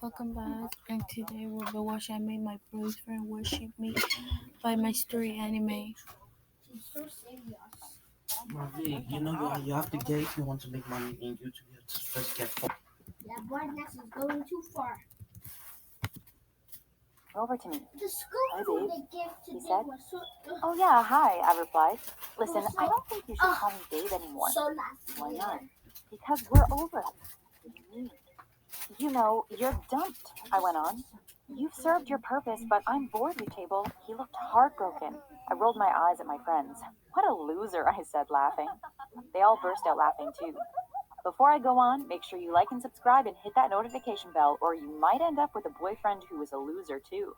welcome back. And today we'll be watching I Made My Boyfriend Worship Me by My Story Anime. Mavi, you have to get if you want to make money in YouTube. You have to first get phone. Yeah, brightness is going too far. Over to me. The school Hi, food babe, they gave he today said. was so Oh, yeah, hi, I replied. Listen, was so I don't think you should call me babe anymore. so nasty. Why not? Because we're over. What do you mean? You know, you're dumped, I went on. You've served your purpose, but I'm bored, you table. He looked heartbroken. I rolled my eyes at my friends. What a loser, I said, laughing. They all burst out laughing, too. Before I go on, make sure you like and subscribe and hit that notification bell, or you might end up with a boyfriend who is a loser, too.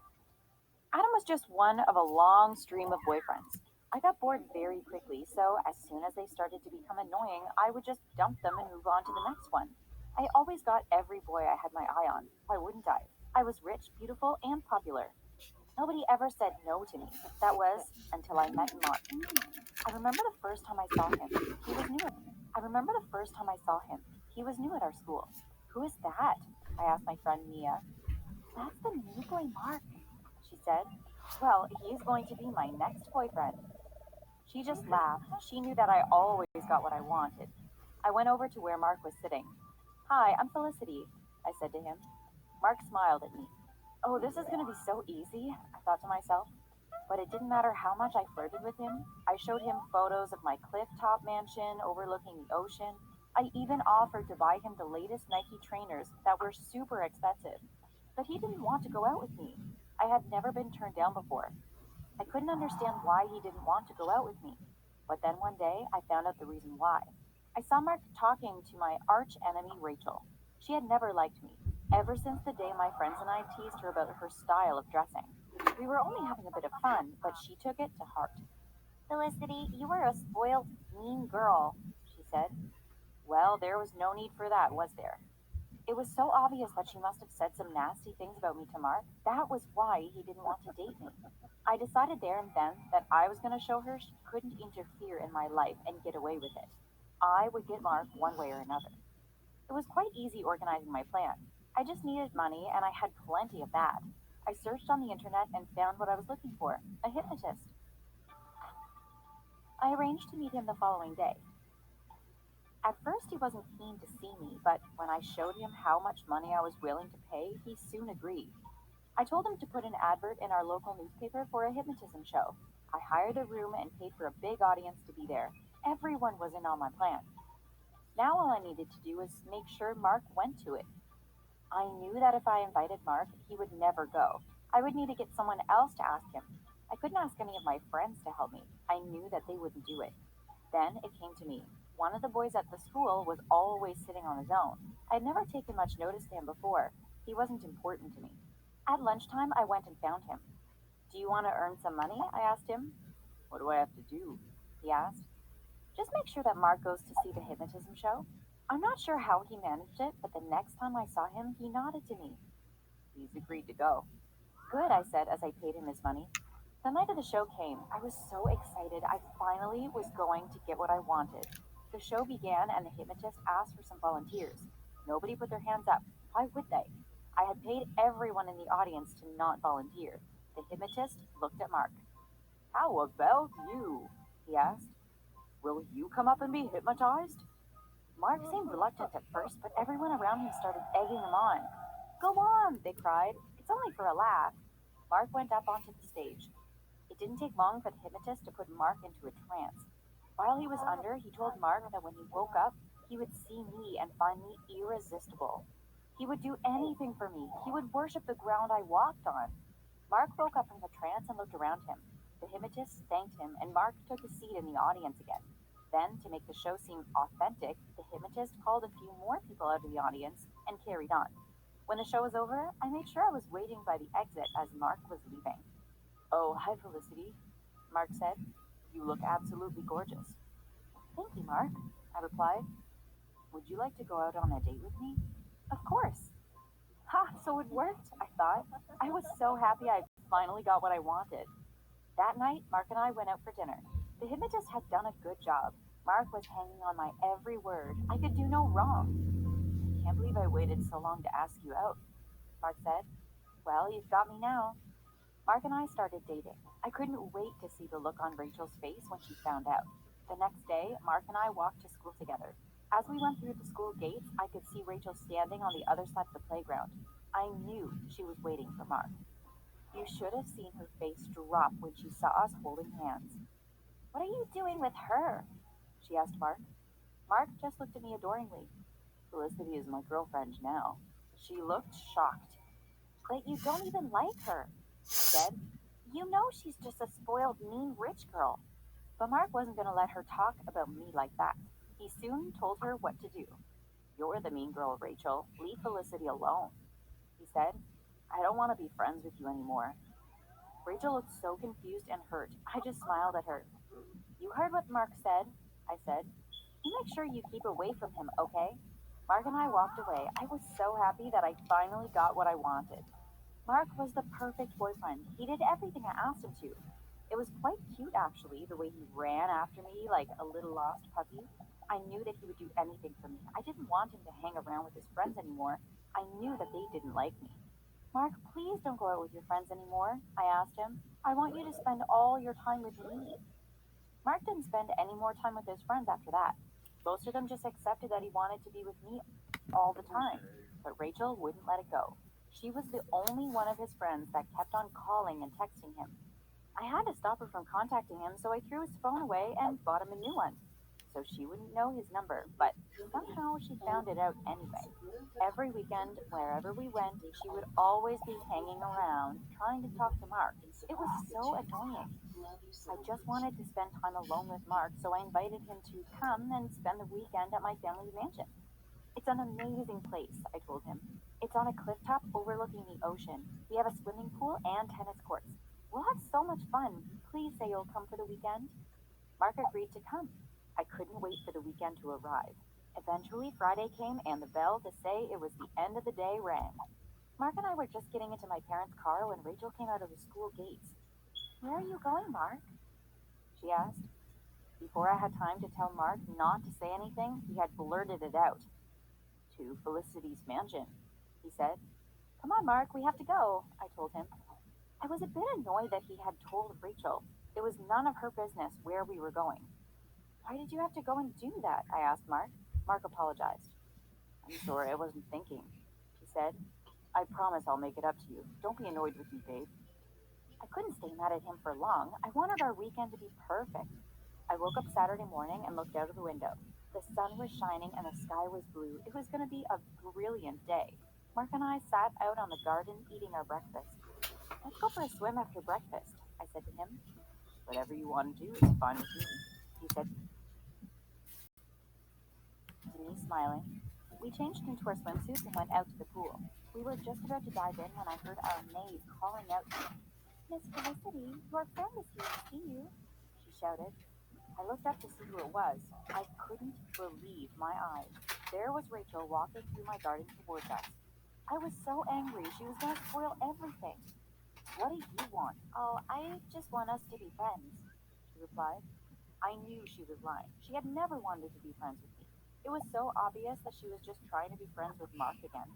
Adam was just one of a long stream of boyfriends. I got bored very quickly, so as soon as they started to become annoying, I would just dump them and move on to the next one. I always got every boy I had my eye on. Why wouldn't I? I was rich, beautiful, and popular. Nobody ever said no to me. That was until I met Mark. I remember the first time I saw him. He was new. I remember the first time I saw him. He was new at our school. Who is that? I asked my friend Mia. That's the new boy Mark, she said. Well, he's going to be my next boyfriend. She just laughed. She knew that I always got what I wanted. I went over to where Mark was sitting. Hi, I'm Felicity, I said to him. Mark smiled at me. Oh, this is going to be so easy, I thought to myself. But it didn't matter how much I flirted with him. I showed him photos of my cliff-top mansion overlooking the ocean. I even offered to buy him the latest Nike trainers that were super expensive. But he didn't want to go out with me. I had never been turned down before. I couldn't understand why he didn't want to go out with me. But then one day, I found out the reason why. I saw Mark talking to my arch enemy, Rachel. She had never liked me, ever since the day my friends and I teased her about her style of dressing. We were only having a bit of fun, but she took it to heart. Felicity, you were a spoiled, mean girl, she said. Well, there was no need for that, was there? It was so obvious that she must have said some nasty things about me to Mark. That was why he didn't want to date me. I decided there and then that I was going to show her she couldn't interfere in my life and get away with it. I would get Mark one way or another. It was quite easy organizing my plan. I just needed money, and I had plenty of that. I searched on the internet and found what I was looking for, a hypnotist. I arranged to meet him the following day. At first, he wasn't keen to see me, but when I showed him how much money I was willing to pay, he soon agreed. I told him to put an advert in our local newspaper for a hypnotism show. I hired a room and paid for a big audience to be there. Everyone was in on my plan. Now all I needed to do was make sure Mark went to it. I knew that if I invited Mark, he would never go. I would need to get someone else to ask him. I couldn't ask any of my friends to help me. I knew that they wouldn't do it. Then it came to me. One of the boys at the school was always sitting on his own. I had never taken much notice to him before. He wasn't important to me. At lunchtime, I went and found him. Do you want to earn some money? I asked him. What do I have to do? He asked. Just make sure that Mark goes to see the hypnotism show. I'm not sure how he managed it, but the next time I saw him, he nodded to me. He's agreed to go. Good, I said as I paid him his money. The night of the show came. I was so excited. I finally was going to get what I wanted. The show began and the hypnotist asked for some volunteers. Nobody put their hands up. Why would they? I had paid everyone in the audience to not volunteer. The hypnotist looked at Mark. How about you? He asked. Will you come up and be hypnotized? Mark seemed reluctant at first, but everyone around him started egging him on. Go on, they cried. It's only for a laugh. Mark went up onto the stage. It didn't take long for the hypnotist to put Mark into a trance. While he was under, he told Mark that when he woke up, he would see me and find me irresistible. He would do anything for me. He would worship the ground I walked on. Mark woke up from the trance and looked around him. The hypnotist thanked him, and Mark took his seat in the audience again. Then, to make the show seem authentic, the hypnotist called a few more people out of the audience and carried on. When the show was over, I made sure I was waiting by the exit as Mark was leaving. Oh, hi, Felicity, Mark said. You look absolutely gorgeous. Thank you, Mark, I replied. Would you like to go out on a date with me? Of course. Ha, so it worked, I thought. I was so happy I finally got what I wanted. That night, Mark and I went out for dinner. The hypnotist had done a good job. Mark was hanging on my every word. I could do no wrong. I can't believe I waited so long to ask you out. Mark said. Well, you've got me now. Mark and I started dating. I couldn't wait to see the look on Rachel's face when she found out. The next day, Mark and I walked to school together. As we went through the school gates, I could see Rachel standing on the other side of the playground. I knew she was waiting for Mark. You should have seen her face drop when she saw us holding hands. What are you doing with her? She asked Mark. Mark just looked at me adoringly. Felicity is my girlfriend now. She looked shocked. But you don't even like her, she said. You know she's just a spoiled, mean rich girl. But Mark wasn't going to let her talk about me like that. He soon told her what to do. You're the mean girl, Rachel. Leave Felicity alone, he said. I don't want to be friends with you anymore. Rachel looked so confused and hurt. I just smiled at her. You heard what Mark said, I said. You make sure you keep away from him, okay? Mark and I walked away. I was so happy that I finally got what I wanted. Mark was the perfect boyfriend. He did everything I asked him to. It was quite cute, actually, the way he ran after me like a little lost puppy. I knew that he would do anything for me. I didn't want him to hang around with his friends anymore. I knew that they didn't like me. Mark, please don't go out with your friends anymore, I asked him. I want you to spend all your time with me. Mark didn't spend any more time with his friends after that. Most of them just accepted that he wanted to be with me all the time, but Rachel wouldn't let it go. She was the only one of his friends that kept on calling and texting him. I had to stop her from contacting him, so I threw his phone away and bought him a new one. So she wouldn't know his number, but somehow she found it out anyway. Every weekend, wherever we went, she would always be hanging around, trying to talk to Mark. It was so annoying. I just wanted to spend time alone with Mark, so I invited him to come and spend the weekend at my family mansion. It's an amazing place, I told him. It's on a cliff top overlooking the ocean. We have a swimming pool and tennis courts. We'll have so much fun. Please say you'll come for the weekend. Mark agreed to come. I couldn't wait for the weekend to arrive. Eventually, Friday came and the bell to say it was the end of the day rang. Mark and I were just getting into my parents' car when Rachel came out of the school gates. Where are you going, Mark? She asked. Before I had time to tell Mark not to say anything, he had blurted it out. To Felicity's mansion, he said. Come on, Mark, we have to go, I told him. I was a bit annoyed that he had told Rachel. It was none of her business where we were going. Why did you have to go and do that? I asked Mark. Mark apologized. I'm sorry, I wasn't thinking, she said. I promise I'll make it up to you. Don't be annoyed with me, babe. I couldn't stay mad at him for long. I wanted our weekend to be perfect. I woke up Saturday morning and looked out of the window. The sun was shining and the sky was blue. It was going to be a brilliant day. Mark and I sat out on the garden eating our breakfast. Let's go for a swim after breakfast, I said to him. Whatever you want to do is fine with me, he said to me, smiling. We changed into our swimsuits and went out to the pool. We were just about to dive in when I heard our maid calling out to me. Miss Felicity, your friend is here to see you, she shouted. I looked up to see who it was. I couldn't believe my eyes. There was Rachel walking through my garden towards us. I was so angry. She was going to spoil everything. What do you want? Oh, I just want us to be friends, she replied. I knew she was lying. She had never wanted to be friends with me. It was so obvious that she was just trying to be friends with Mark again.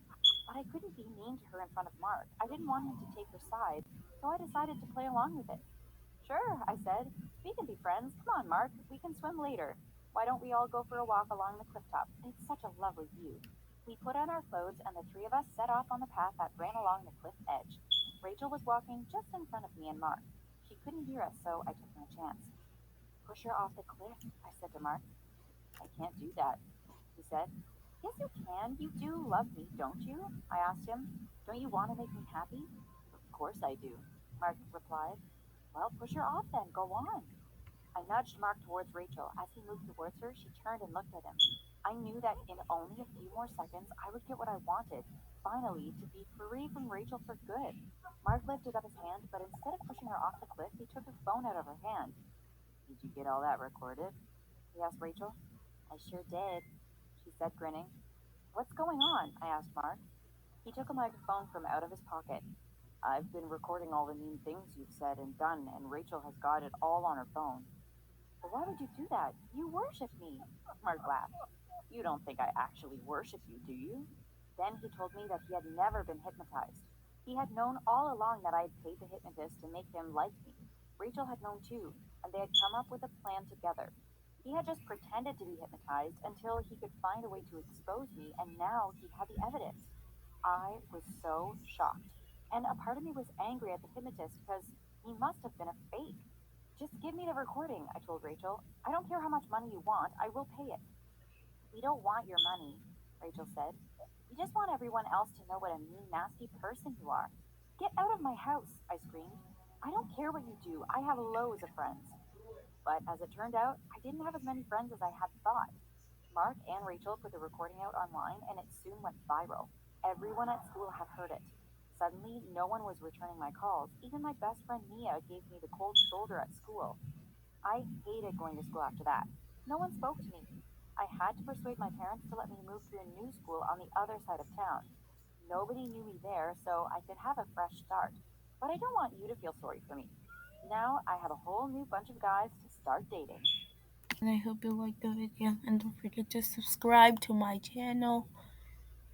But I couldn't be mean to her in front of Mark. I didn't want him to take her side, so I decided to play along with it. Sure, I said. We can be friends. Come on, Mark. We can swim later. Why don't we all go for a walk along the cliff top? It's such a lovely view. We put on our clothes and the three of us set off on the path that ran along the cliff edge. Rachel was walking just in front of me and Mark. She couldn't hear us, so I took my chance. Push her off the cliff, I said to Mark. I can't do that, he said. Yes, you can. You do love me, don't you? I asked him. Don't you want to make me happy? Of course I do, Mark replied. Well, push her off then. Go on. I nudged Mark towards Rachel. As he moved towards her, she turned and looked at him. I knew that in only a few more seconds, I would get what I wanted. Finally, to be free from Rachel for good. Mark lifted up his hand, but instead of pushing her off the cliff, he took her phone out of her hand. Did you get all that recorded? He asked Rachel. I sure did, she said, grinning. What's going on? I asked Mark. He took a microphone from out of his pocket. I've been recording all the mean things you've said and done, and Rachel has got it all on her phone. But why would you do that? You worship me, Mark laughed. You don't think I actually worship you, do you? Then he told me that he had never been hypnotized. He had known all along that I had paid the hypnotist to make him like me. Rachel had known too, and they had come up with a plan together. He had just pretended to be hypnotized until he could find a way to expose me, and now he had the evidence. I was so shocked. And a part of me was angry at the hypnotist because he must have been a fake. Just give me the recording, I told Rachel. I don't care how much money you want, I will pay it. We don't want your money, Rachel said. We just want everyone else to know what a mean, nasty person you are. Get out of my house, I screamed. I don't care what you do. I have loads of friends. But as it turned out, I didn't have as many friends as I had thought. Mark and Rachel put the recording out online and it soon went viral. Everyone at school had heard it. Suddenly, no one was returning my calls. Even my best friend Mia gave me the cold shoulder at school. I hated going to school after that. No one spoke to me. I had to persuade my parents to let me move to a new school on the other side of town. Nobody knew me there, so I could have a fresh start. But I don't want you to feel sorry for me. Now I have a whole new bunch of guys to start dating. And I hope you like the video, and don't forget to subscribe to my channel.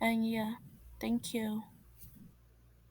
And yeah, thank you.